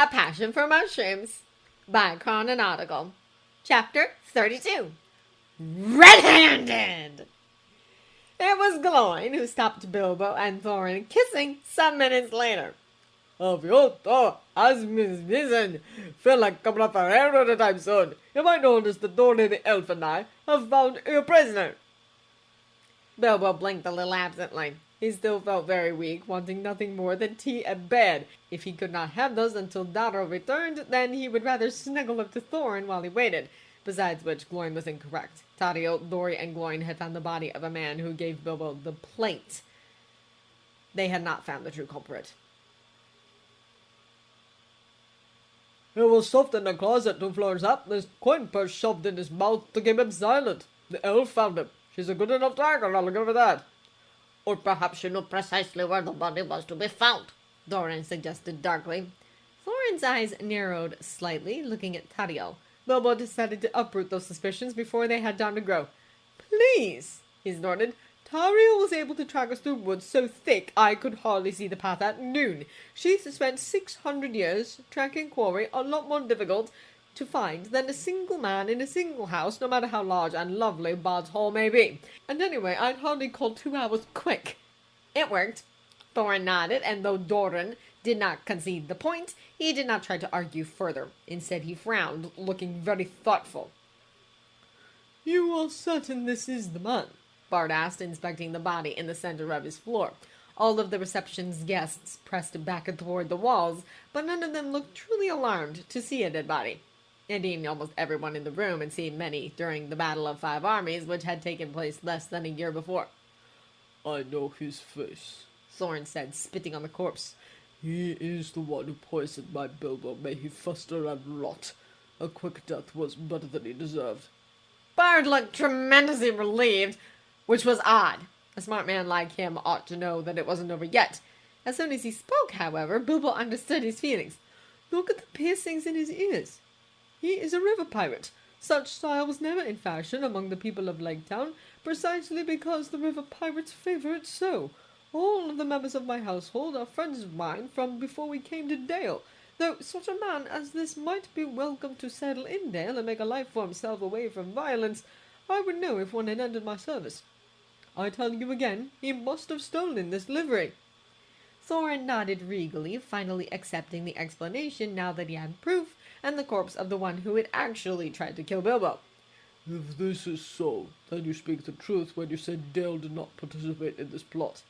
A Passion for Mushrooms by Chronological. Chapter 32. Red-handed! It was Gloin who stopped Bilbo and Thorin kissing some minutes later. Have you thought, as Miss Vision, feel like coming up for air at a time soon? You might notice that Thorin the elf and I have found you a prisoner. Bilbo blinked a little absently. He still felt very weak, wanting nothing more than tea and bed. If he could not have those until Dotto returned, then he would rather snuggle up to Thorin while he waited. Besides which, Gloin was incorrect. Taddeo, Dori, and Gloin had found the body of a man who gave Bilbo the plate. They had not found the true culprit. He was stuffed in the closet 2 floors up, his coin purse shoved in his mouth to keep him silent. The elf found him. She's a good enough tiger, I'll give her that. Or perhaps she knew precisely where the body was to be found, Thorin suggested darkly. Thorin's eyes narrowed slightly, looking at Taddeo. Bilbo decided to uproot those suspicions before they had time to grow. Please, he snorted. Tauriel was able to track us through woods so thick I could hardly see the path at noon. She's spent 600 years tracking quarry, a lot more difficult to find than a single man in a single house, no matter how large and lovely Bard's Hall may be. And anyway, I'd hardly call 2 hours quick. It worked. Thorin nodded, and though Doran did not concede the point, he did not try to argue further. Instead, he frowned, looking very thoughtful. You are certain this is the man? Bard asked, inspecting the body in the center of his floor. All of the reception's guests pressed back toward the walls, but none of them looked truly alarmed to see a dead body. Indeed, almost everyone in the room had seen many during the Battle of 5 Armies, which had taken place less than a year before. I know his face, Thorin said, spitting on the corpse. He is the one who poisoned my Bilbo. May he fester and rot. A quick death was better than he deserved. Bard looked tremendously relieved, which was odd. A smart man like him ought to know that it wasn't over yet. As soon as he spoke, however, Bilbo understood his feelings. Look at the piercings in his ears. He is a river pirate. Such style was never in fashion among the people of Lake Town, precisely because the river pirates favor it so. All of the members of my household are friends of mine from before we came to Dale, though such a man as this might be welcome to settle in Dale and make a life for himself away from violence. I would know if one had entered my service. I tell you again, he must have stolen this livery. Thorin nodded regally, finally accepting the explanation now that he had proof and the corpse of the one who had actually tried to kill Bilbo. If this is so, then you speak the truth when you say Dale did not participate in this plot.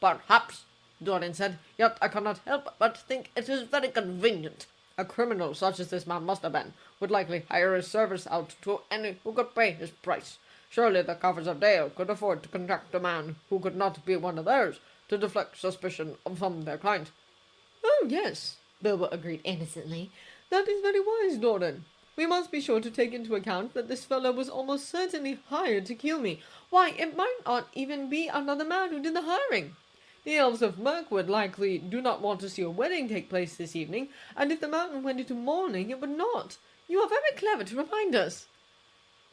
Perhaps, Doran said, yet I cannot help but think it is very convenient. A criminal such as this man must have been would likely hire his service out to any who could pay his price. Surely the coffers of Dale could afford to contract a man who could not be one of theirs to deflect suspicion from their client. Oh, yes, Bilbo agreed innocently. That is very wise, Doran. We must be sure to take into account that this fellow was almost certainly hired to kill me. Why, it might not even be another man who did the hiring. The elves of Mirkwood likely do not want to see a wedding take place this evening, and if the mountain went into mourning, it would not. You are very clever to remind us.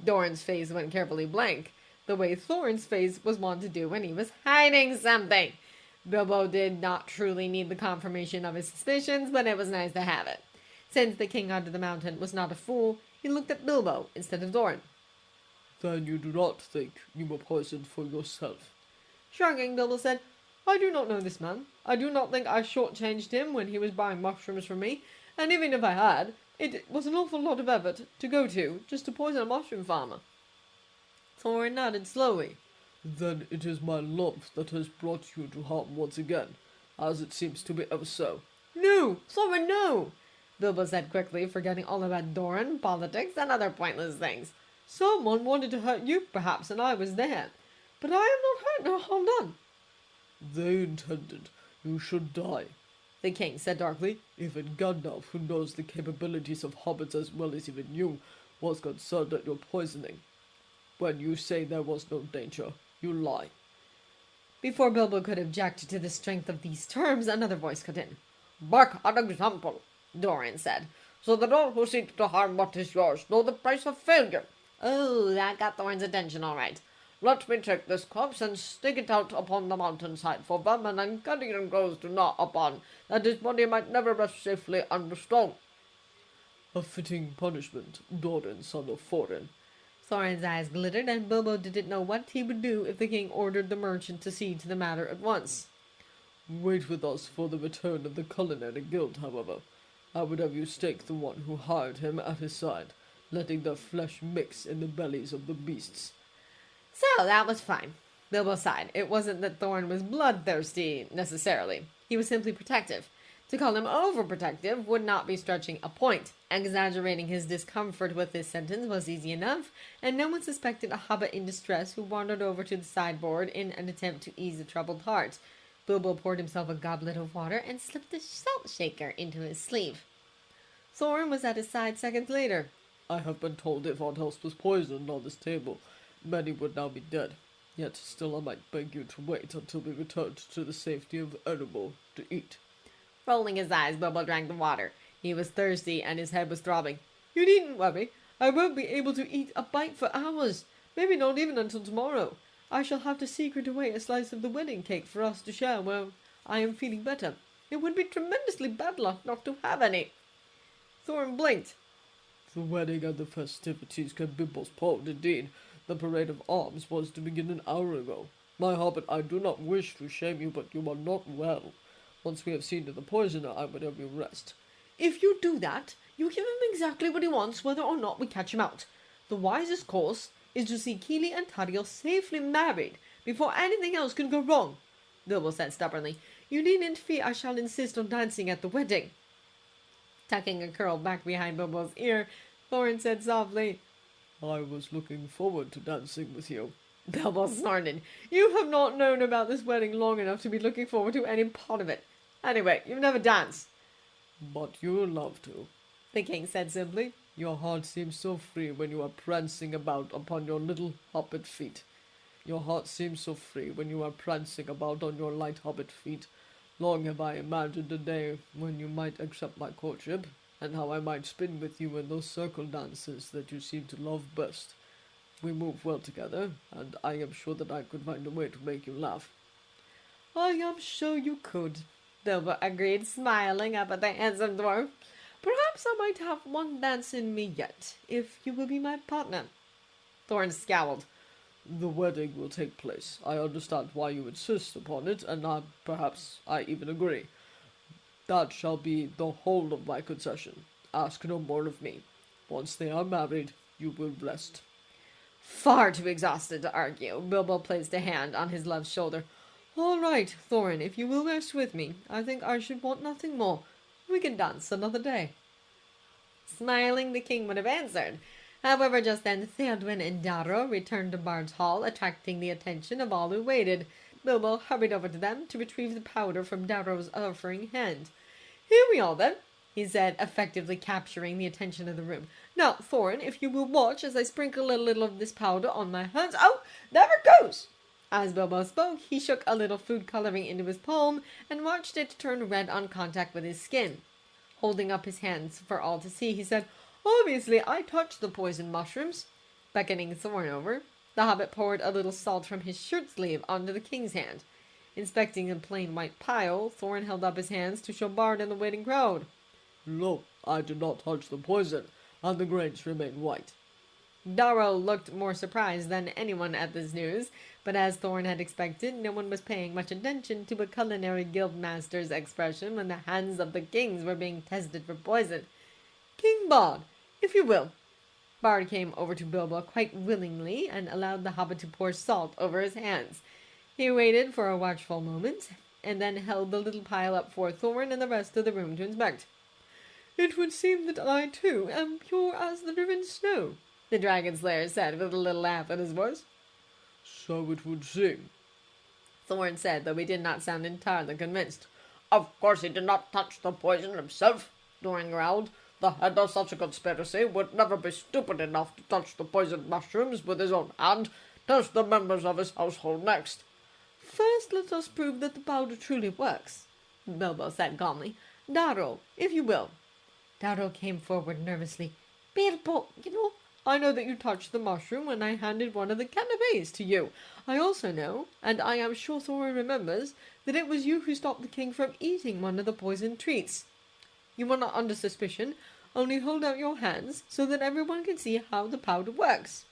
Doran's face went carefully blank, the way Thorin's face was wont to do when he was hiding something. Bilbo did not truly need the confirmation of his suspicions, but it was nice to have it. Since the king under the mountain was not a fool, he looked at Bilbo instead of Thorin. Then you do not think you were poisoned for yourself? Shrugging, Bilbo said, I do not know this man. I do not think I shortchanged him when he was buying mushrooms from me, and even if I had, it was an awful lot of effort to go to just to poison a mushroom farmer. Thorin nodded slowly. Then it is my lump that has brought you to harm once again, as it seems to be ever so. No, Thorin, no! Bilbo said quickly, forgetting all about Doran, politics, and other pointless things. Someone wanted to hurt you, perhaps, and I was there. But I am not hurt nor harm done. They intended you should die, the king said darkly. Even Gandalf, who knows the capabilities of hobbits as well as even you, was concerned at your poisoning. When you say there was no danger, you lie. Before Bilbo could object to the strength of these terms, another voice cut in. Back an example, Doran said, so that all who seek to harm what is yours know the price of failure. Oh, that got Thorin's attention all right. Let me take this corpse and stick it out upon the mountainside for vermin and carrion crows to gnaw upon, that his body might never rest safely under stone. A fitting punishment, Doran, son of Thorin. Thorin's eyes glittered, and Bilbo didn't know what he would do if the king ordered the merchant to see to the matter at once. Wait with us for the return of the culinary guild, however. I would have you stake the one who hired him at his side, letting their flesh mix in the bellies of the beasts. So that was fine. Bilbo sighed. It wasn't that Thorin was bloodthirsty, necessarily. He was simply protective. To call him overprotective would not be stretching a point. Exaggerating his discomfort with this sentence was easy enough, and no one suspected a hobbit in distress who wandered over to the sideboard in an attempt to ease a troubled heart. Bilbo poured himself a goblet of water and slipped the salt shaker into his sleeve. Thorin was at his side seconds later. I have been told if aught else was poisoned on this table, many would now be dead. Yet still I might beg you to wait until we returned to the safety of Erebor to eat. Rolling his eyes, Bilbo drank the water. He was thirsty, and his head was throbbing. You needn't worry. I won't be able to eat a bite for hours. Maybe not even until tomorrow. I shall have to secret away a slice of the wedding cake for us to share when I am feeling better. It would be tremendously bad luck not to have any. Thorin blinked. The wedding and the festivities can be postponed, indeed. The parade of arms was to begin an hour ago. My hobbit, I do not wish to shame you, but you are not well. Once we have seen to the poisoner, I would have you rest. If you do that, you give him exactly what he wants, whether or not we catch him out. The wisest course is to see Keely and Tariel safely married before anything else can go wrong, Bilbo said stubbornly. You needn't fear I shall insist on dancing at the wedding. Tucking a curl back behind Bilbo's ear, Thorin said softly, I was looking forward to dancing with you. Bilbo snorted. You have not known about this wedding long enough to be looking forward to any part of it. Anyway, you've never danced. But you love to, the king said simply. Your heart seems so free when you are prancing about upon your little hobbit feet. Your heart seems so free when you are prancing about on your light hobbit feet. Long have I imagined a day when you might accept my courtship, and how I might spin with you in those circle dances that you seem to love best. We move well together, and I am sure that I could find a way to make you laugh. I am sure you could, Bilbo agreed, smiling up at the handsome dwarf. Perhaps I might have one dance in me yet, if you will be my partner. Thorin scowled. The wedding will take place. I understand why you insist upon it, and perhaps I even agree. That shall be the whole of my concession. Ask no more of me. Once they are married, you will rest. Far too exhausted to argue, Bilbo placed a hand on his love's shoulder. All right, Thorin, if you will rest with me, I think I should want nothing more. We can dance another day. Smiling, the king would have answered. However, just then Theodwyn and Darrow returned to Bard's Hall, attracting the attention of all who waited. Bilbo hurried over to them to retrieve the powder from Darrow's offering hand. Here we are, then, he said, effectively capturing the attention of the room. Now, Thorin, if you will watch as I sprinkle a little of this powder on my hands. Oh, there it goes! As Bilbo spoke, he shook a little food coloring into his palm and watched it turn red on contact with his skin. Holding up his hands for all to see, he said, Obviously, I touched the poisoned mushrooms. Beckoning Thorin over, the hobbit poured a little salt from his shirt sleeve onto the king's hand. Inspecting the plain white pile, Thorin held up his hands to show Bard and the waiting crowd. Look, I did not touch the poison, and the grains remain white. Darrow looked more surprised than anyone at this news, but as Thorin had expected, no one was paying much attention to a culinary guild master's expression when the hands of the kings were being tested for poison. King Bard, if you will. Bard came over to Bilbo quite willingly and allowed the hobbit to pour salt over his hands. He waited for a watchful moment, and then held the little pile up for Thorin and the rest of the room to inspect. It would seem that I, too, am pure as the driven snow, the dragon slayer said with a little laugh in his voice. So it would seem, Thorin said, though he did not sound entirely convinced. Of course he did not touch the poison himself, Thorin growled. The head of such a conspiracy would never be stupid enough to touch the poisoned mushrooms with his own hand. Test the members of his household next. First, let us prove that the powder truly works, Bilbo said calmly. Darrow, if you will. Darrow came forward nervously. Bilbo, I know that you touched the mushroom when I handed one of the canapes to you. I also know, and I am sure Thorin remembers, that it was you who stopped the king from eating one of the poisoned treats. You are not under suspicion. Only hold out your hands so that everyone can see how the powder works."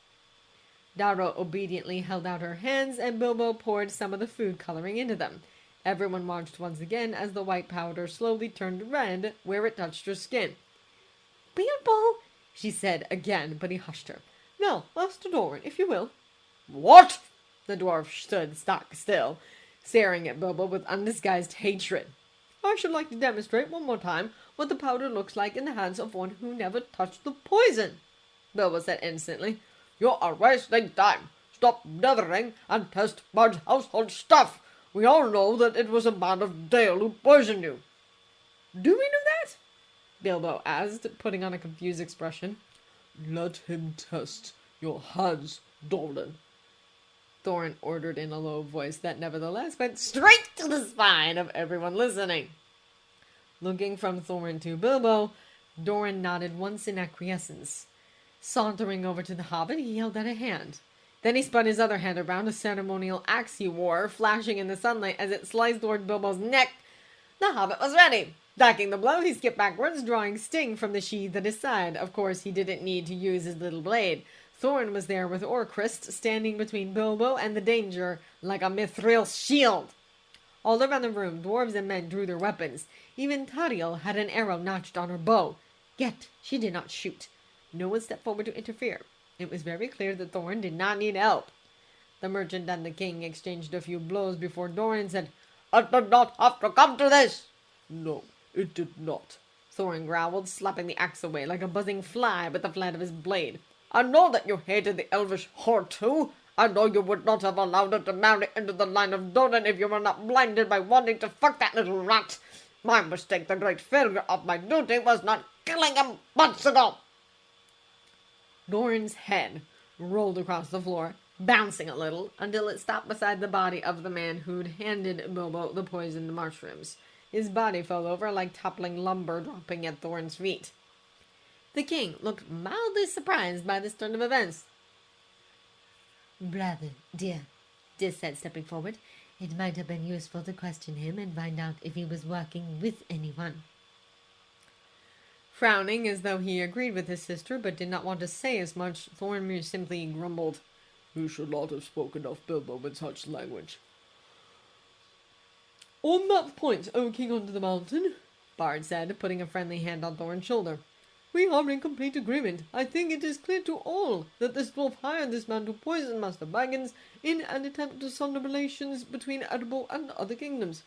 Dara obediently held out her hands, and Bilbo poured some of the food coloring into them. Everyone watched once again as the white powder slowly turned red where it touched her skin. "Bilbo," she said again, but he hushed her. "Now, Master Doran, if you will." What? The dwarf stood stock still, staring at Bilbo with undisguised hatred. "I should like to demonstrate one more time what the powder looks like in the hands of one who never touched the poison," Bilbo said instantly. You are wasting time. Stop blithering and test Bard's household stuff. We all know that it was a man of Dale who poisoned you. "Do we know that?" Bilbo asked, putting on a confused expression. Let him test your hands, Doran, Thorin ordered in a low voice that nevertheless went straight to the spine of everyone listening. Looking from Thorin to Bilbo, Doran nodded once in acquiescence. Sauntering over to the hobbit, he held out a hand. Then he spun his other hand around, a ceremonial axe he wore, flashing in the sunlight as it sliced toward Bilbo's neck. The hobbit was ready. Ducking the blow, he skipped backwards, drawing Sting from the sheath at his side. Of course, he didn't need to use his little blade. Thorin was there with Orcrist, standing between Bilbo and the danger, like a mithril shield. All around the room, dwarves and men drew their weapons. Even Tariel had an arrow notched on her bow. Yet she did not shoot. No one stepped forward to interfere. It was very clear that Thorin did not need help. The merchant and the king exchanged a few blows before Doran said, "It did not have to come to this." No, it did not, Thorin growled, slapping the axe away like a buzzing fly with the flat of his blade. "I know that you hated the elvish whore too. I know you would not have allowed her to marry into the line of Doran if you were not blinded by wanting to fuck that little rat. My mistake, the great failure of my duty, was not killing him months ago." Doran's head rolled across the floor, bouncing a little, until it stopped beside the body of the man who'd handed Bilbo the poisoned mushrooms. His body fell over like toppling lumber dropping at Thorin's feet. The king looked mildly surprised by this turn of events. "Brother, dear," Dis said, stepping forward, "it might have been useful to question him and find out if he was working with anyone." Frowning as though he agreed with his sister but did not want to say as much, Thorin simply grumbled. You should not have spoken of Bilbo in such language. On that point, O King under the Mountain, Bard said, putting a friendly hand on Thorin's shoulder. we are in complete agreement. I think it is clear to all that this dwarf hired this man to poison Master Baggins in an attempt to sunder relations between Erebor and other kingdoms.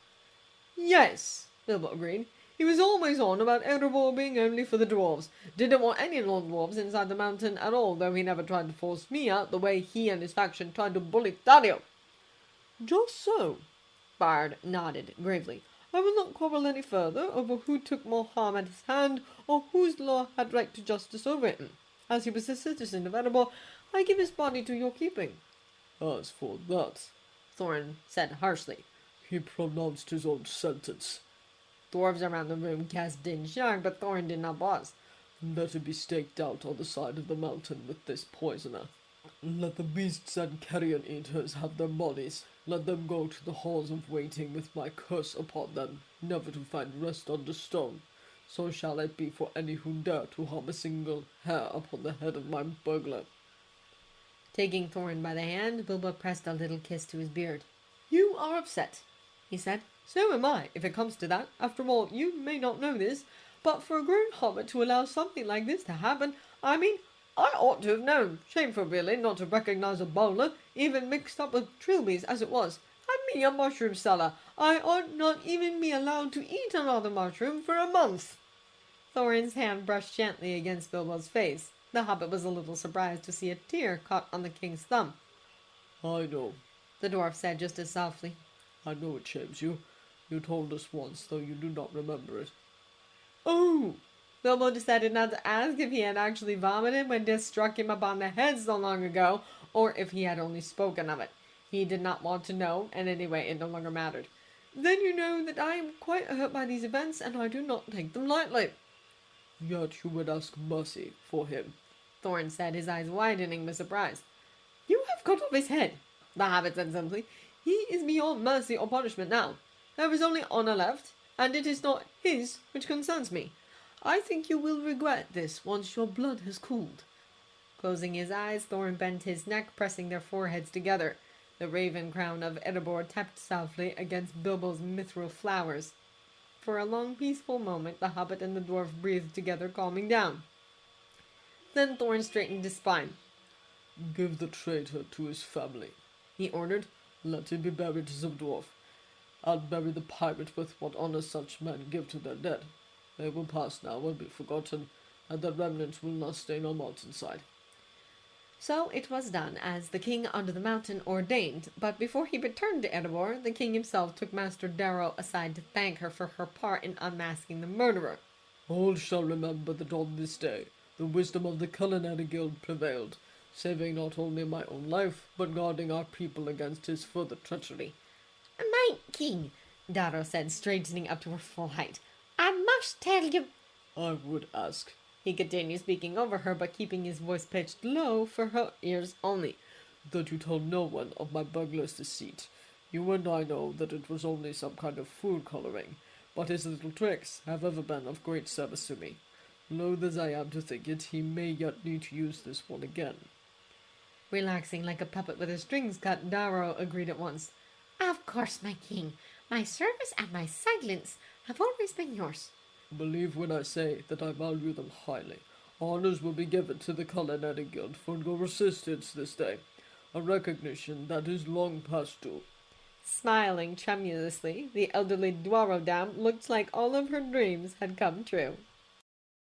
Yes, Bilbo agreed. He was always on about Erebor being only for the dwarves. Didn't want any non-dwarves inside the mountain at all, though he never tried to force me out the way he and his faction tried to bully Thadio. Just so, Bard nodded gravely. I will not quarrel any further over who took more harm at his hand, or whose law had right to justice over him. As he was a citizen of Erebor, I give his body to your keeping. As for that, Thorin said harshly. He pronounced his own sentence. Dwarves around the room cast in shock, but Thorin did not pause. Let him be staked out on the side of the mountain with this poisoner. Let the beasts and carrion eaters have their bodies. Let them go to the halls of waiting with my curse upon them, never to find rest under stone. So shall it be for any who dare to harm a single hair upon the head of my burglar. Taking Thorin by the hand, Bilbo pressed a little kiss to his beard. You are upset, he said. So am I, if it comes to that. After all, you may not know this, but for a grown hobbit to allow something like this to happen, I ought to have known. Shameful, really, not to recognize a bowler, even mixed up with trilbies as it was. And me, a mushroom seller. I ought not even be allowed to eat another mushroom for a month. Thorin's hand brushed gently against Bilbo's face. The hobbit was a little surprised to see a tear caught on the king's thumb. I know, the dwarf said just as softly. I know it shames you. You told us once, though you do not remember it. Oh! Bilbo decided not to ask if he had actually vomited when Dis struck him upon the head so long ago, or if he had only spoken of it. He did not want to know, and anyway it no longer mattered. Then you know that I am quite hurt by these events, and I do not take them lightly. Yet you would ask mercy for him. Thorn said, his eyes widening with surprise. You have cut off his head, the hobbit said simply. He is beyond mercy or punishment now. There is only honor left, and it is not his which concerns me. I think you will regret this once your blood has cooled. Closing his eyes, Thorin bent his neck, pressing their foreheads together. The raven crown of Erebor tapped softly against Bilbo's mithril flowers. For a long, peaceful moment, the hobbit and the dwarf breathed together, calming down. Then Thorin straightened his spine. Give the traitor to his family, He ordered. let him be buried as a dwarf, and bury the pirate with what honor such men give to their dead. They will pass now and be forgotten, and their remnants will not stain our mountainside. So it was done, as the king under the mountain ordained, but before he returned to Erebor, the king himself took Master Darrow aside to thank her for her part in unmasking the murderer. All shall remember that on this day the wisdom of the Culinary Guild prevailed, saving not only my own life, but guarding our people against his further treachery. My king, Darrow said, straightening up to her full height, I must tell you. I would ask, He continued, speaking over her, but keeping his voice pitched low for her ears only, that you tell no one of my burglar's deceit. You and I know that it was only some kind of food coloring, but his little tricks have ever been of great service to me. Loath as I am to think it, he may yet need to use this one again. Relaxing like a puppet with her strings cut, Darrow agreed at once. Of course, my king. My service and my silence have always been yours. Believe when I say that I value them highly. Honors will be given to the Culinary Guild for your assistance this day, a recognition that is long past due. Smiling tremulously, the elderly Dwarrow dame looked like all of her dreams had come true.